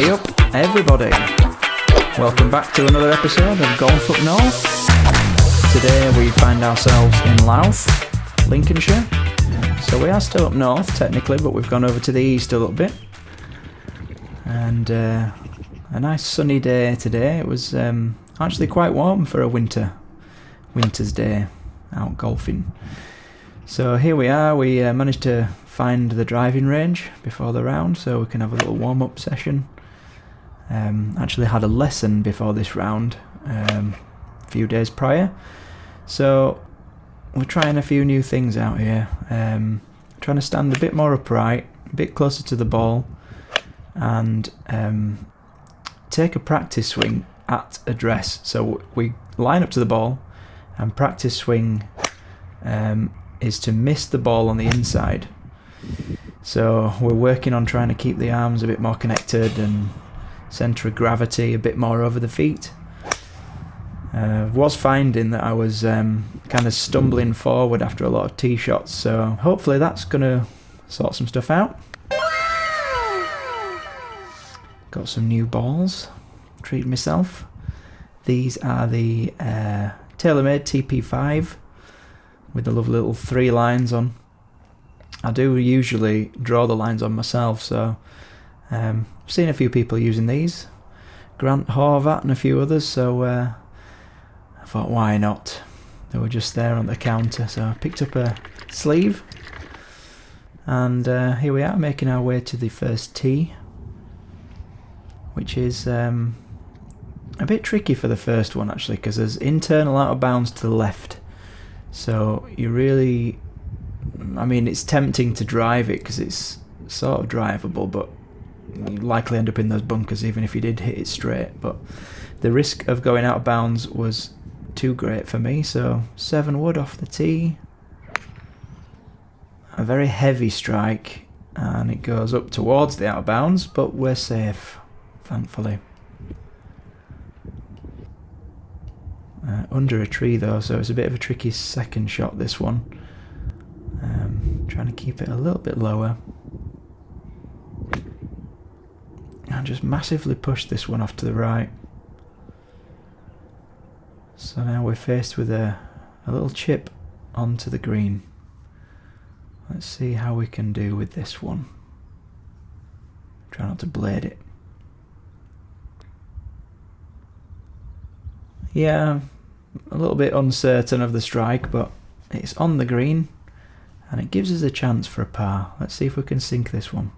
Hey up, everybody! Welcome back to another episode of Golf Up North. Today we find ourselves in Louth, Lincolnshire. So we are still up north technically, but we've gone over to the east a little bit. And a nice sunny day today. It was actually quite warm for a winter's day out golfing. So here we are. We managed to find the driving range before the round, so we can have a little warm-up session. Actually had a lesson before this round a few days prior, so we're trying a few new things out here. Trying to stand a bit more upright, a bit closer to the ball, and take a practice swing at address. So we line up to the ball, and practice swing is to miss the ball on the inside. So we're working on trying to keep the arms a bit more connected and centre of gravity a bit more over the feet. Was finding that I was kind of stumbling forward after a lot of tee shots, so hopefully that's going to sort some stuff out. Got some new balls, treated myself. These are the TaylorMade TP5 with the lovely little 3 lines on. I do usually draw the lines on myself, so I've seen a few people using these, Grant Horvat and a few others, so I thought why not. They were just there on the counter, so I picked up a sleeve, and here we are making our way to the first tee, which is a bit tricky for the first one actually, because there's internal out of bounds to the left, so you really, I mean, it's tempting to drive it because it's sort of drivable, but you likely end up in those bunkers even if you did hit it straight. But the risk of going out of bounds was too great for me, so 7 wood off the tee. A very heavy strike, and it goes up towards the out of bounds, but we're safe, thankfully. Under a tree though, so it's a bit of a tricky second shot, this one. Trying to keep it a little bit lower. And just massively push this one off to the right. So now we're faced with a little chip onto the green. Let's see how we can do with this one. Try not to blade it. Yeah, a little bit uncertain of the strike, but it's on the green and it gives us a chance for a par. Let's see if we can sink this one.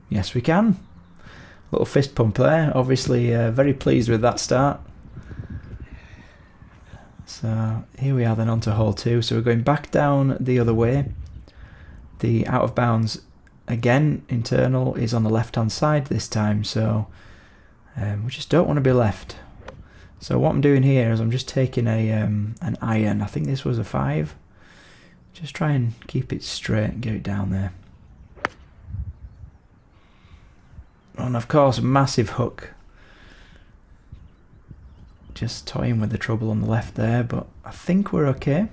Yes, we can. Little fist pump there. Obviously very pleased with that start. So here we are then on to hole 2. So we're going back down the other way. The out of bounds again internal is on the left hand side this time, so we just don't want to be left. So what I'm doing here is I'm just taking an iron. I think this was a 5. Just try and keep it straight and get it down there. And of course, massive hook. Just toying with the trouble on the left there, but I think we're okay.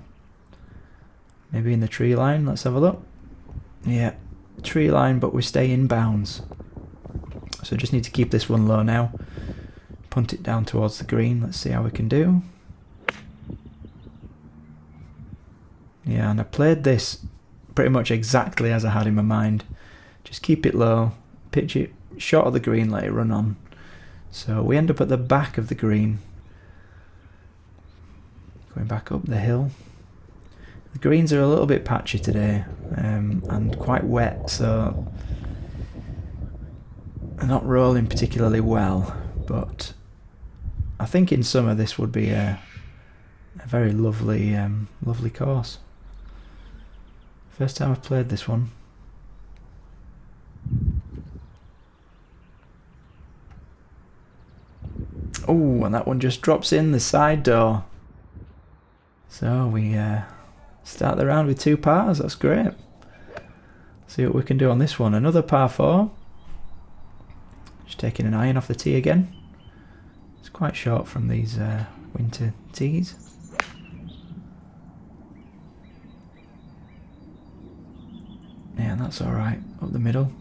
Maybe in the tree line. Let's have a look. Yeah, tree line, but we stay in bounds. So just need to keep this one low now. Punt it down towards the green. Let's see how we can do. Yeah, and I played this pretty much exactly as I had in my mind. Just keep it low, pitch it short of the green, let it run on. So we end up at the back of the green. Going back up the hill. The greens are a little bit patchy today, and quite wet, so they're not rolling particularly well, but I think in summer this would be a very lovely lovely course. First time I've played this one. Oh, and that one just drops in the side door. So we start the round with 2 pars. That's great. See what we can do on this one. Another par 4. Just taking an iron off the tee again. It's quite short from these winter tees. that's alright, up the middle.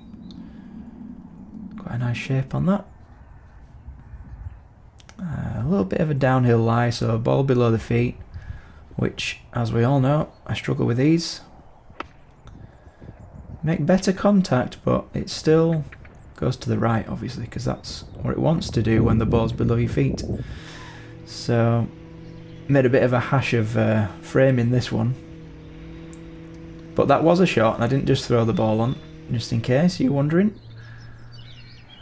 Quite a nice shape on that. A little bit of a downhill lie, so ball below the feet, which, as we all know, I struggle with these. Make better contact, but it still goes to the right, obviously, because that's what it wants to do when the ball's below your feet. So, made a bit of a hash of framing this one. But that was a shot, and I didn't just throw the ball on, just in case you're wondering.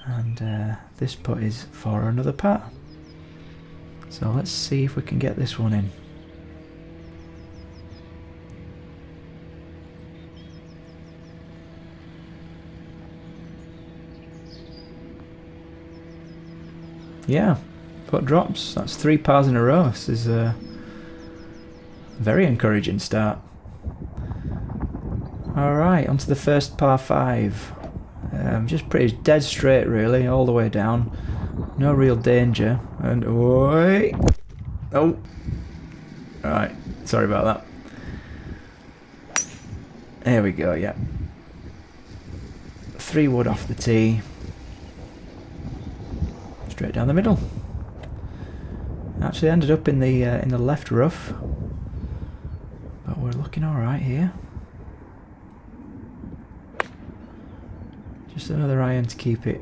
And this putt is for another par. So let's see if we can get this one in. Yeah, putt drops. That's 3 pars in a row. This is a very encouraging start. Alright, on to the first par 5. Just pretty dead straight really, all the way down. No real danger. And oi! Oh! Alright, sorry about that. There we go, yeah. 3 wood off the tee. Straight down the middle. Actually ended up in the left rough. But we're looking alright here. Just another iron to keep it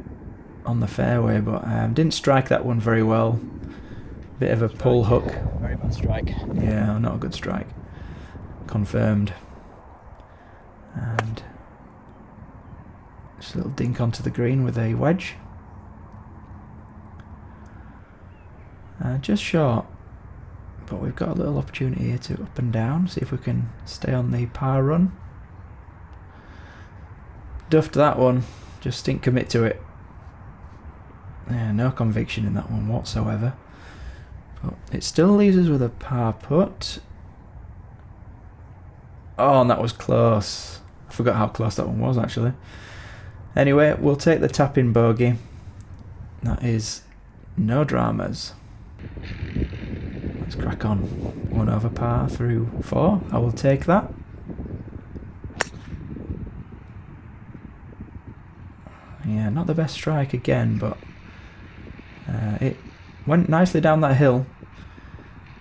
on the fairway, but didn't strike that one very well. Bit of a pull hook. Very bad strike. Yeah, not a good strike. Confirmed. And just a little dink onto the green with a wedge. Just short, but we've got a little opportunity here to up and down, see if we can stay on the par run. Duffed that one, just didn't commit to it. Yeah, no conviction in that one whatsoever. But it still leaves us with a par putt. Oh, and that was close. I forgot how close that one was actually. Anyway, we'll take the tap-in bogey. That is no dramas. Let's crack on. 1 over par through 4. I will take that. Yeah, not the best strike again, but it went nicely down that hill.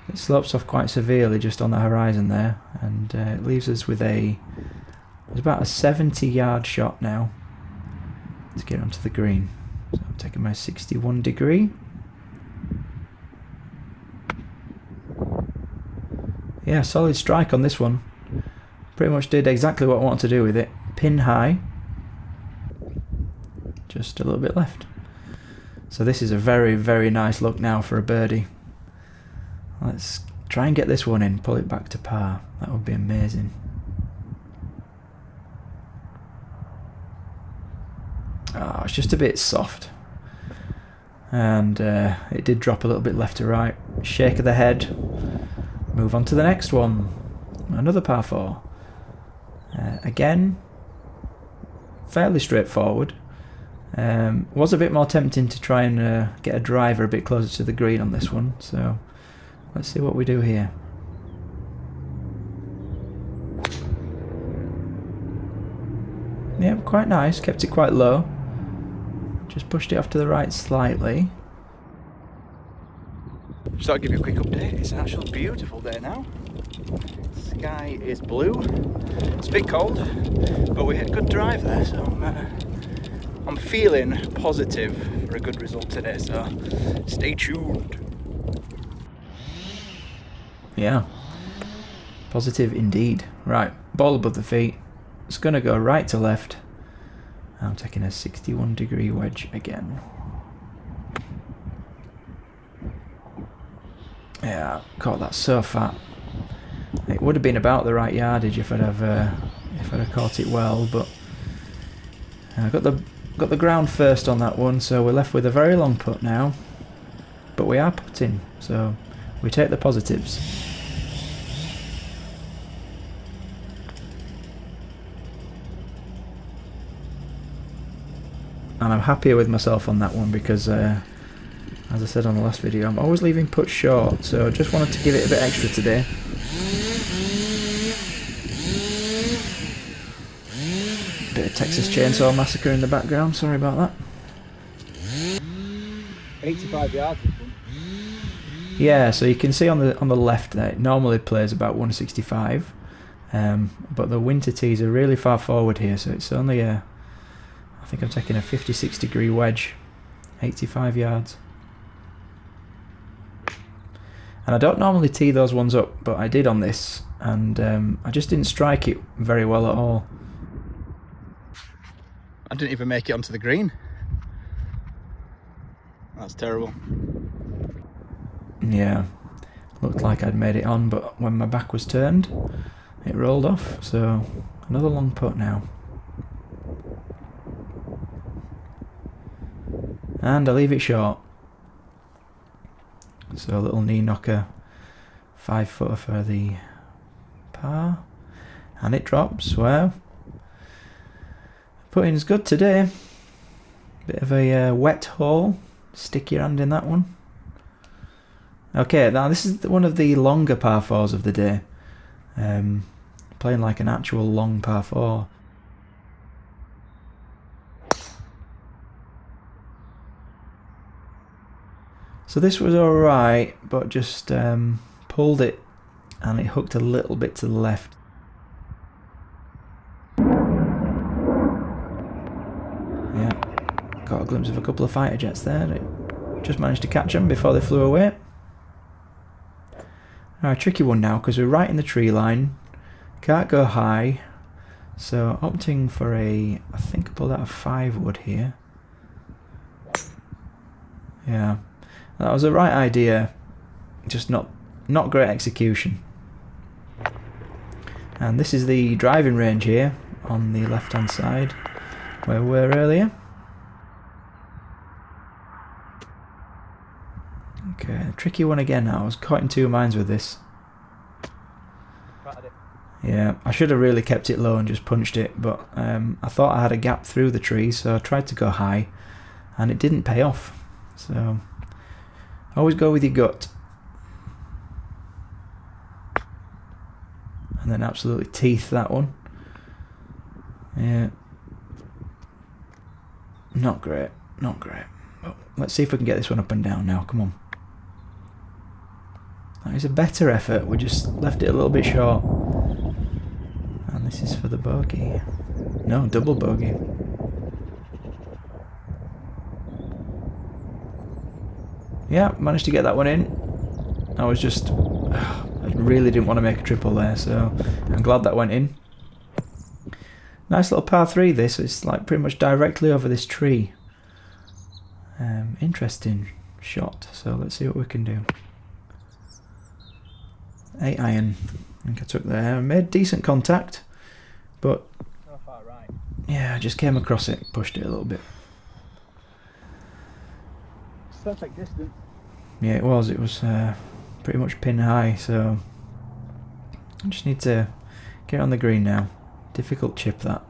It slopes off quite severely just on the horizon there, and it leaves us with it's about a 70-yard shot now to get onto the green. So I'm taking my 61 degree. Yeah, solid strike on this one. Pretty much did exactly what I wanted to do with it. Pin high. Just a little bit left. So this is a very, very nice look now for a birdie. Let's try and get this one in, pull it back to par. That would be amazing. Oh, it's just a bit soft. And it did drop a little bit left to right. Shake of the head. Move on to the next one. Another par 4. Again, fairly straightforward. Was a bit more tempting to try and get a driver a bit closer to the green on this one, so let's see what we do here. Yeah, quite nice, kept it quite low. Just pushed it off to the right slightly. So I'll give you a quick update. It's an actual beautiful day now. Sky is blue. It's a bit cold, but we had a good drive there, so I'm feeling positive for a good result today, so stay tuned. Yeah, positive indeed. Right, ball above the feet. It's going to go right to left. I'm taking a 61 degree wedge again. Yeah, caught that so fat. It would have been about the right yardage if I'd have caught it well, but I got the ground first on that one, so we're left with a very long putt now. But we are putting, so we take the positives. And I'm happier with myself on that one because, as I said on the last video, I'm always leaving putts short, so I just wanted to give it a bit extra today. Bit of Texas Chainsaw Massacre in the background, sorry about that. 85 yards this one. Yeah, so you can see on the left there, it normally plays about 165, but the winter tees are really far forward here, so it's only I think I'm taking a 56 degree wedge, 85 yards. And I don't normally tee those ones up, but I did on this, and I just didn't strike it very well at all. I didn't even make it onto the green. That's terrible. Yeah, looked like I'd made it on, but when my back was turned, it rolled off, so another long putt now. And I leave it short. So a little knee knocker, 5 footer for the par, and it drops. Wow, putting's good today. Bit of a wet hole. Stick your hand in that one. Okay, now this is one of the longer par 4s of the day. Playing like an actual long par 4. So this was alright, but just pulled it and it hooked a little bit to the left. Yeah, got a glimpse of a couple of fighter jets there. Just managed to catch them before they flew away. Alright, tricky one now because we're right in the tree line. Can't go high. So opting for I think I pulled out a 5 wood here. Yeah, that was the right idea. Just not great execution. And this is the driving range here on the left hand side where we were earlier. Okay, tricky one again now. I was caught in two minds with this. Yeah, I should have really kept it low and just punched it, but I thought I had a gap through the trees, so I tried to go high, and it didn't pay off. So, always go with your gut. And then absolutely teeth that one. Yeah. Not great, not great. But let's see if we can get this one up and down now, come on. That is a better effort, we just left it a little bit short. And this is for the bogey. No, double bogey. Yeah, managed to get that one in. I was just... I really didn't want to make a triple there, so I'm glad that went in. Nice little par 3 this, it's like pretty much directly over this tree. Interesting shot, so let's see what we can do. 8 iron, I think I took there. I made decent contact, but yeah, I just came across it, pushed it a little bit. Perfect distance. Yeah, it was pretty much pin high, so I just need to get on the green now. Difficult chip that.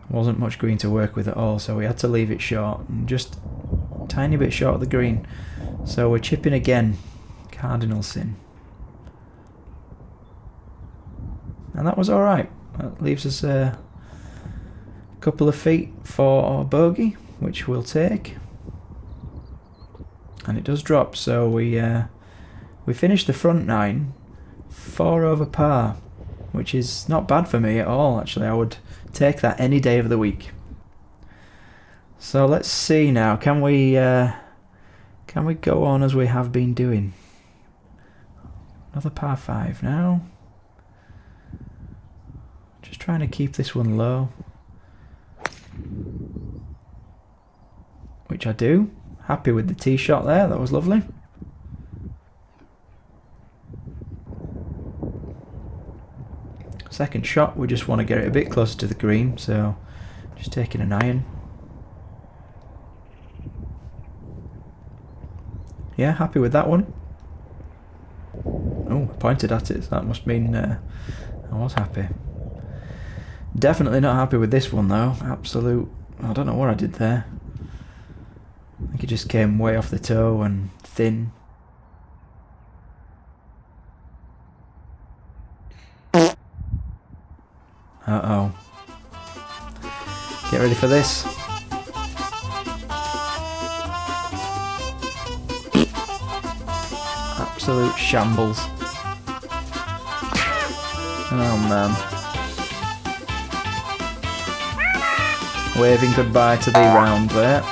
Wasn't much green to work with at all, so we had to leave it short, and just a tiny bit short of the green. So we're chipping again, cardinal sin. And that was alright. That leaves us a couple of feet for bogey, which we'll take. And it does drop, so we finished the front 9 4 over par, which is not bad for me at all. Actually, I would take that any day of the week. So let's see now. Can we go on as we have been doing? Another par 5 now. Just trying to keep this one low, which I do. Happy with the tee shot there, that was lovely. Second shot, we just want to get it a bit closer to the green, so just taking an iron. Yeah, happy with that one. Oh, I pointed at it, so that must mean I was happy. Definitely not happy with this one though. Absolute, I don't know what I did there. I think it just came way off the toe and thin. Uh-oh. Get ready for this. Absolute shambles. Oh man. Waving goodbye to the round there.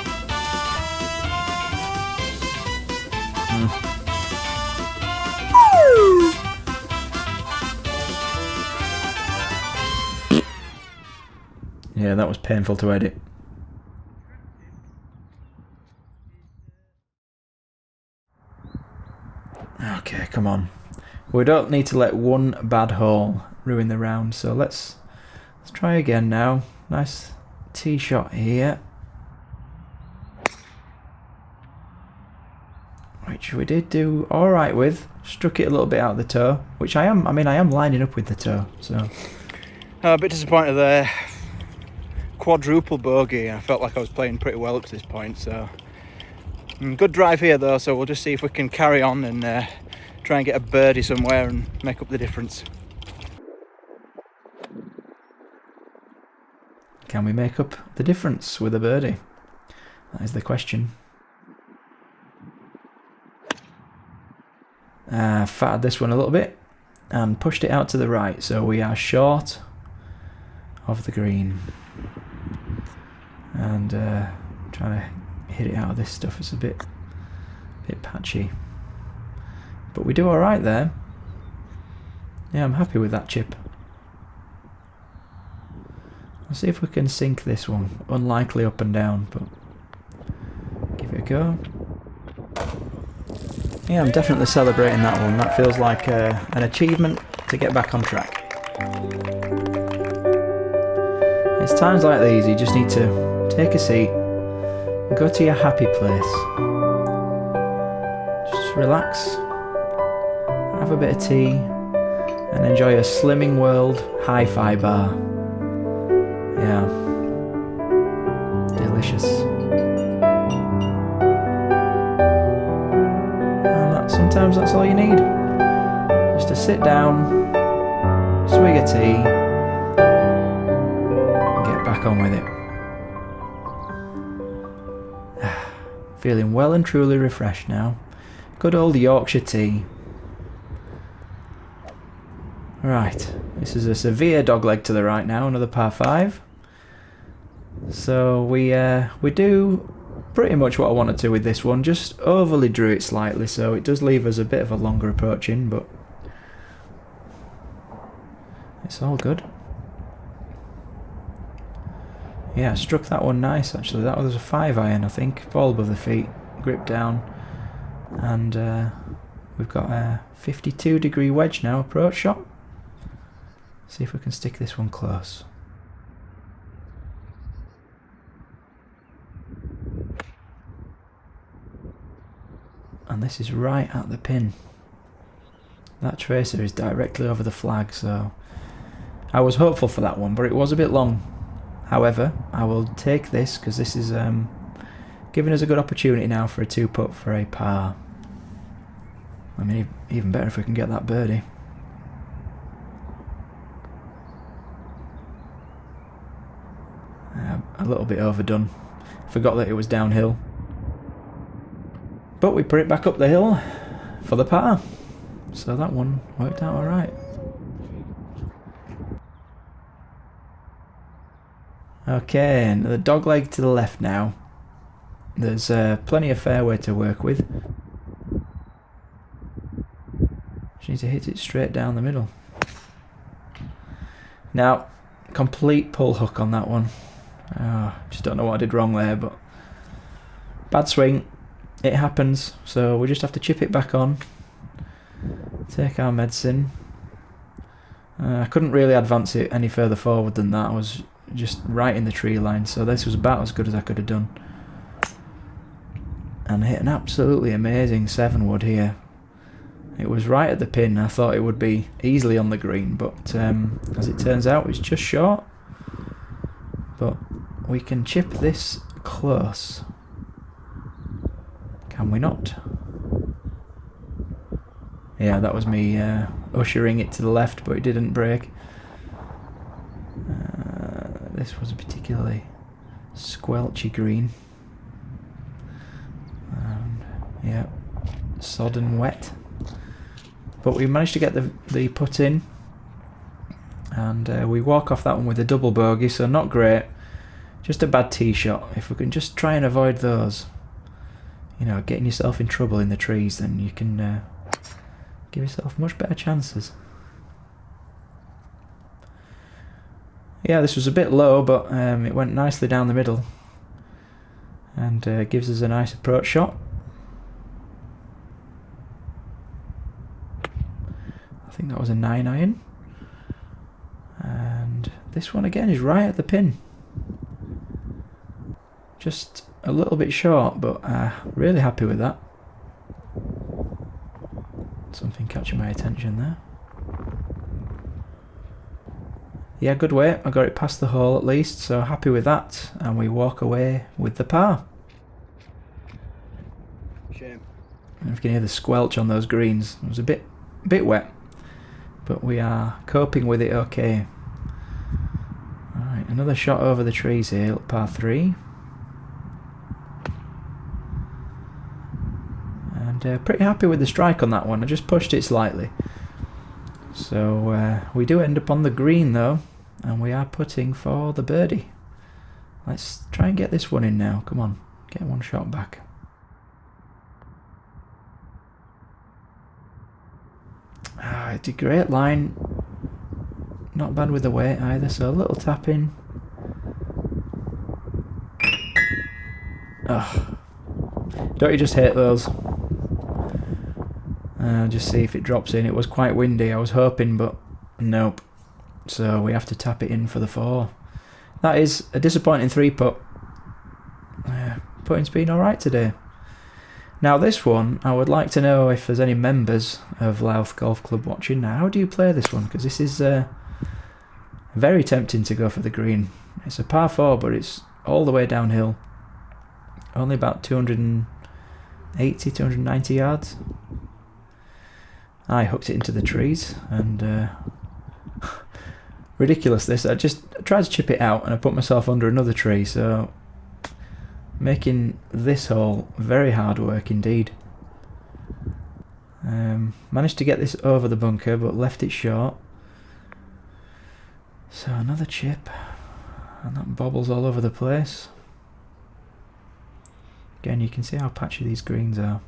Yeah, that was painful to edit. Okay, come on. We don't need to let one bad hole ruin the round, so let's try again now. Nice tee shot here. Which we did do alright with. Struck it a little bit out of the toe, which I am lining up with the toe, so. A bit disappointed there. Quadruple bogey. I felt like I was playing pretty well up to this point, so. Good drive here though, so we'll just see if we can carry on and try and get a birdie somewhere and make up the difference. Can we make up the difference with a birdie? That is the question. Fatted this one a little bit and pushed it out to the right, so we are short of the green. And trying to hit it out of this stuff is a bit patchy. But we do alright there. Yeah, I'm happy with that chip. Let's see if we can sink this one. Unlikely up and down, but give it a go. Yeah, I'm definitely celebrating that one. That feels like an achievement to get back on track. It's times like these you just need to take a seat and go to your happy place. Just relax, have a bit of tea, and enjoy a Slimming World hi-fi bar. Yeah, delicious. And sometimes that's all you need. Just to sit down, swig a tea, and get back on with it. Feeling well and truly refreshed now. Good old Yorkshire tea. Right, this is a severe dogleg to the right now, another par 5. So we do pretty much what I wanted to with this one, just overly drew it slightly, so it does leave us a bit of a longer approach in, but it's all good. Yeah, struck that one nice actually. That was a 5-iron, I think. Ball above the feet, grip down, and we've got a 52-degree wedge now, approach shot. See if we can stick this one close. And this is right at the pin. That tracer is directly over the flag, so I was hopeful for that one, but it was a bit long. However, I will take this because this is giving us a good opportunity now for a 2-putt for a par. I mean, even better if we can get that birdie. A little bit overdone. Forgot that it was downhill. But we put it back up the hill for the par. So that one worked out alright. Okay, and the dogleg to the left now. There's plenty of fairway to work with. Just need to hit it straight down the middle. Now, complete pull hook on that one. Just don't know what I did wrong there, but bad swing. It happens, so we just have to chip it back on. Take our medicine. I couldn't really advance it any further forward than that. I was just right in the tree line, so this was about as good as I could have done. And hit an absolutely amazing 7-wood here. It was right at the pin. I thought it would be easily on the green, but as it turns out, it's just short. But we can chip this close. Can we not? Yeah, that was me ushering it to the left, but it didn't break. This was a particularly squelchy green. And yeah, sodden wet. But we managed to get the putt in, and we walk off that one with a double bogey, so not great. Just a bad tee shot. If we can just try and avoid those, you know, getting yourself in trouble in the trees, then you can give yourself much better chances. Yeah, this was a bit low, but it went nicely down the middle, and gives us a nice approach shot. I think that was a 9-iron, and this one again is right at the pin. Just a little bit short, but really happy with that. Something catching my attention there. Yeah, good weight. I got it past the hole at least, so happy with that, and we walk away with the par. Shame. And if you can hear the squelch on those greens, it was a bit wet, but we are coping with it okay. Alright, another shot over the trees here, par 3. And pretty happy with the strike on that one. I just pushed it slightly. So we do end up on the green though, and we are putting for the birdie. Let's try and get this one in now. Come on, get one shot back. It's a great line. Not bad with the weight either, so a little tap in. Oh, don't you just hate those? Just see if it drops in. It was quite windy, I was hoping, but nope. So we have to tap it in for the 4. That is a disappointing 3-putt. Putting's been alright today. Now this one, I would like to know if there's any members of Louth Golf Club watching now. How do you play this one? Because this is very tempting to go for the green. It's a par 4, but it's all the way downhill. Only about 280, 290 yards. I hooked it into the trees, and ridiculous this. I tried to chip it out and I put myself under another tree, so making this hole very hard work indeed. Managed to get this over the bunker, but left it short. So another chip, and that bobbles all over the place. Again, you can see how patchy these greens are.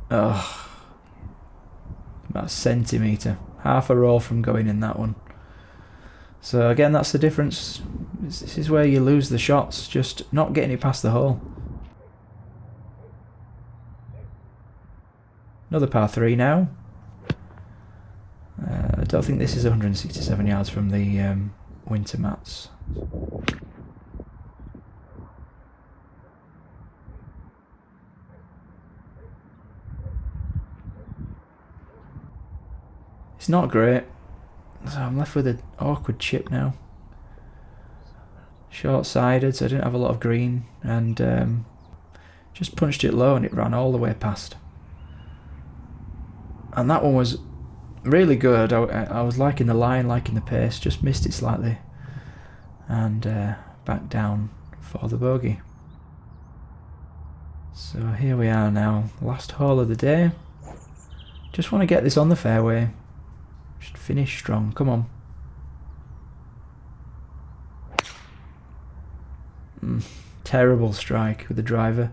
Oh, about a centimetre, half a roll from going in that one. So again, that's the difference. This is where you lose the shots, just not getting it past the hole. Another par 3 now. I don't think this is 167 yards from the winter mats. It's not great, so I'm left with an awkward chip now. Short-sided, so I didn't have a lot of green, and just punched it low and it ran all the way past. And that one was really good. I was liking the line, liking the pace, just missed it slightly, and back down for the bogey. So here we are now, last hole of the day. Just want to get this on the fairway. Should finish strong, come on. Terrible strike with the driver.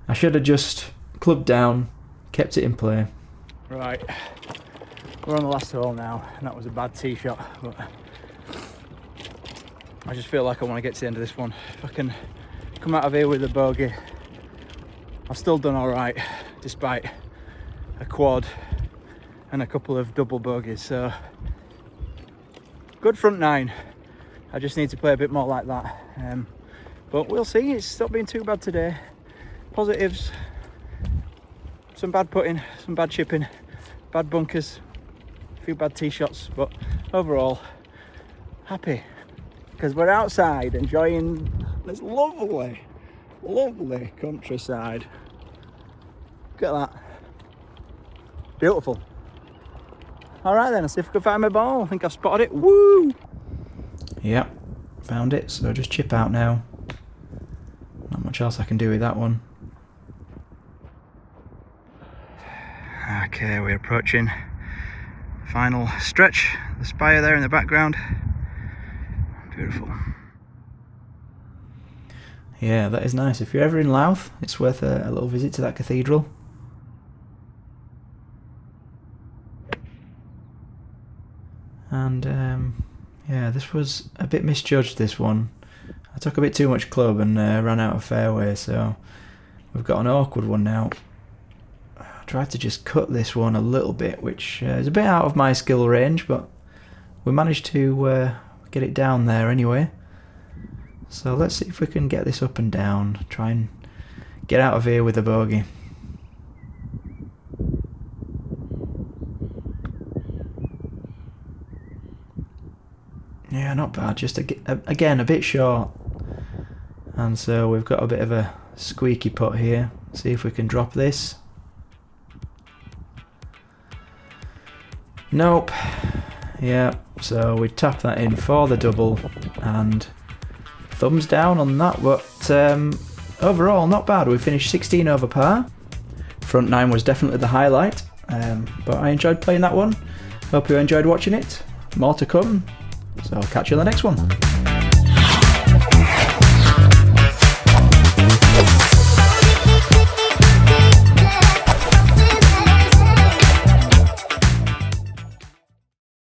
I should have just clubbed down, kept it in play. Right, we're on the last hole now, and that was a bad tee shot, but I just feel like I want to get to the end of this one. If I can come out of here with a bogey, I've still done alright, despite a quad and a couple of double bogeys, so good front 9. I just need to play a bit more like that, but we'll see. It's not been too bad today. Positives, some bad putting, some bad chipping, bad bunkers, a few bad tee shots, but overall happy because we're outside enjoying this lovely countryside. Look at that, beautiful. Alright then, I'll see if I can find my ball. I think I've spotted it. Woo! Yep, found it, so just chip out now. Not much else I can do with that one. Okay, we're approaching final stretch. The spire there in the background. Beautiful. Yeah, that is nice. If you're ever in Louth, it's worth a little visit to that cathedral. And yeah, this was a bit misjudged, this one. I took a bit too much club and ran out of fairway, so we've got an awkward one now. I tried to just cut this one a little bit, which is a bit out of my skill range, but we managed to get it down there anyway. So let's see if we can get this up and down, try and get out of here with a bogey. Yeah, not bad, just again a bit short. And so we've got a bit of a squeaky putt here. See if we can drop this. Nope. Yeah, so we tap that in for the double, and thumbs down on that, but overall not bad. We finished 16 over par. Front 9 was definitely the highlight, but I enjoyed playing that one. Hope you enjoyed watching it. More to come, so I'll catch you on the next one.